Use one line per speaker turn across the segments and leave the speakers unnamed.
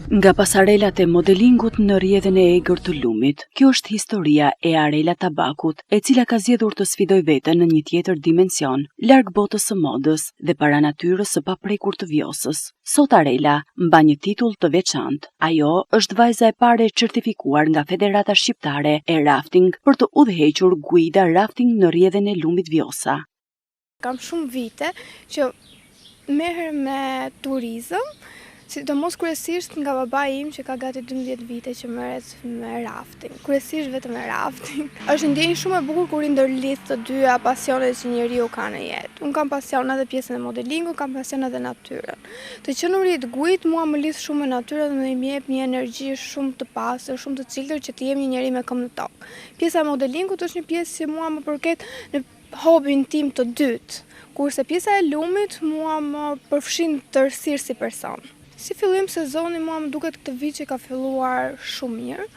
Nga pasarelat e modelingut në rrjedhën e egër të lumit, kjo është historia e Arela Tabakut, e cila ka zgjedhur të sfidoj veten në një tjetër dimension, larg botës së modës dhe para natyrës së paprekur të Vjosës. Sot Arela mban një titull të veçantë. Ajo është vajza e parë e certifikuar nga Federata Shqiptare e Rafting për të udhëhequr guida rafting në rrjedhën e lumit Vjosa.
Kam shumë vite që merrem me turizëm, sidomos kryesisht nga babai im që ka gati 12 vite që merret me rafting. Kryesisht vetëm me rafting. Është ndjenjë shumë e bukur kur i ndërlidh të dyja pasionet që njeriu ka në jetë. Unë kam pasion edhe pjesën e modelingut, kam pasion edhe natyrën. Të qenurit guid mua më lidh shumë me natyrën dhe më jep një energji shumë të pastër, shumë të ciltër që të jem një njeri me këmbë në tokë. Pjesa e modelingut është një pjesë që mua më përket në hobin tim të dytë, kurse pjesa e lumit mua më përfshin tërësisht si person. Si fillim sezoni mua më duket këtë vit që ka filluar shumë mirë.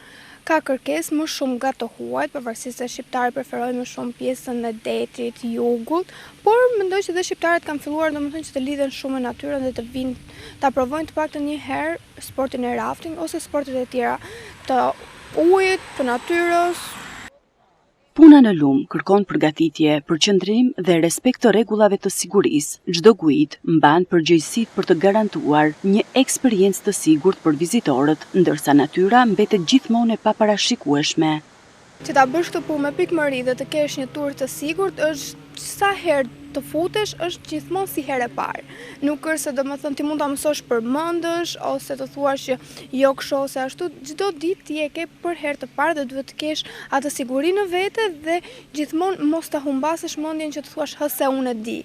Ka kërkesë më shumë nga të huajt, pavarësisht se shqiptarët preferojnë më shumë pjesën e detit, jugut, por mendoj që dhe shqiptarët kanë filluar domethënë që të lidhen shumë me natyrën dhe të vinë ta provojnë të paktën një herë sportin e rafting ose sportet e tjera të ujit, të natyrës.
Puna në lum kërkon përgatitje, përqendrim dhe respekt të rregullave të sigurisë. Çdo guid mban përgjegjësitë për të garantuar një eksperiencë të sigurt për vizitorët, ndërsa natyra mbetet gjithmonë e paparashikueshme.
Që ta bësh këtë punë me pikëmëri dhe të kesh një tur të sigurt është sa herë të futesh është gjithmonë si herë e parë. Nuk është se domethënë ti mund ta mësosh përmendësh ose të thuash që jo kështu ose ashtu, çdo ditë ti e ke për herë të parë dhe duhet të kesh atë siguri në vete dhe gjithmonë mos ta humbasësh mendjen që të thuash se unë e di.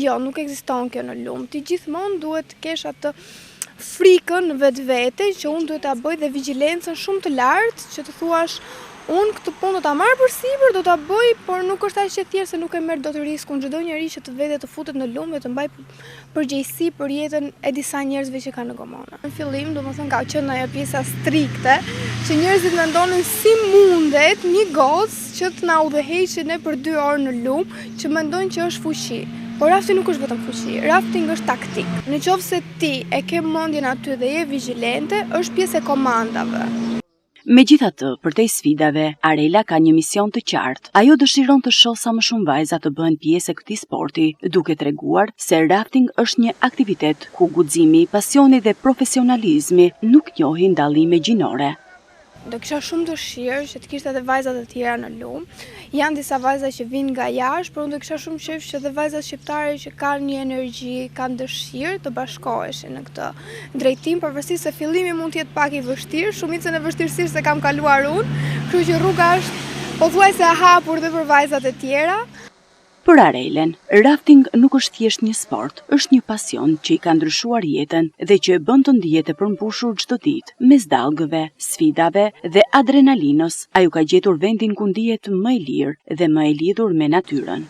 Jo, nuk ekziston kjo në lum. Ti gjithmonë duhet të kesh atë frikën në vetvete që unë duhet ta bëj dhe vigjilencën shumë të lartë që të thuash unë këtë punë do ta marr përsipër, do ta bëj, por nuk është aq e thjeshtë se nuk e merr dot riskun. Çdo njeri që të vete të futet në lumë dhe të mbaj përgjegjësi për jetën e disa njerëzve që kanë në gomona. Në fillim, domethënë ka qenë ajo pjesa strikte, që njerëzit mendonin si mundet një gocë që të na udhëheqë ne për 2 orë në lumë, që mendojnë që është fuqi. Por rafting nuk është vetëm fuqi, rafting është taktik. Nëse ti e ke mendjen aty dhe je vigjilente, është pjesë e komandave.
Megjithatë, përtej sfidave, Arela ka një mision të qartë. Ajo dëshiron të shohë sa më shumë vajza të bëhen pjesë e këtij sporti, duke treguar se rafting është një aktivitet ku guximi, pasioni dhe profesionalizmi nuk njohin dallime gjinore.
Do kisha shumë dëshirë që të kishte edhe vajza të tjera në lumë. Janë disa vajza që vinë nga jashtë, por unë do kisha shumë qejf që edhe vajzat shqiptare që kanë një energji, kanë dëshirë të bashkoheshin në këtë drejtim, pavarësisht se fillimi mund të jetë pak i vështirë, shumicën e vështirësisë se kam kaluar unë, kështu që rruga është pothuajse e hapur dhe për vajzat e tjera.
Për Arelen, rafting nuk është thjesht një sport, është një pasion që i ka ndryshuar jetën dhe që e bën të ndihet e përmbushur çdo ditë, mes dallgëve, sfidave dhe adrenalinës. Ajo ka gjetur vendin ku ndihet më e lirë dhe më e lidhur me natyrën.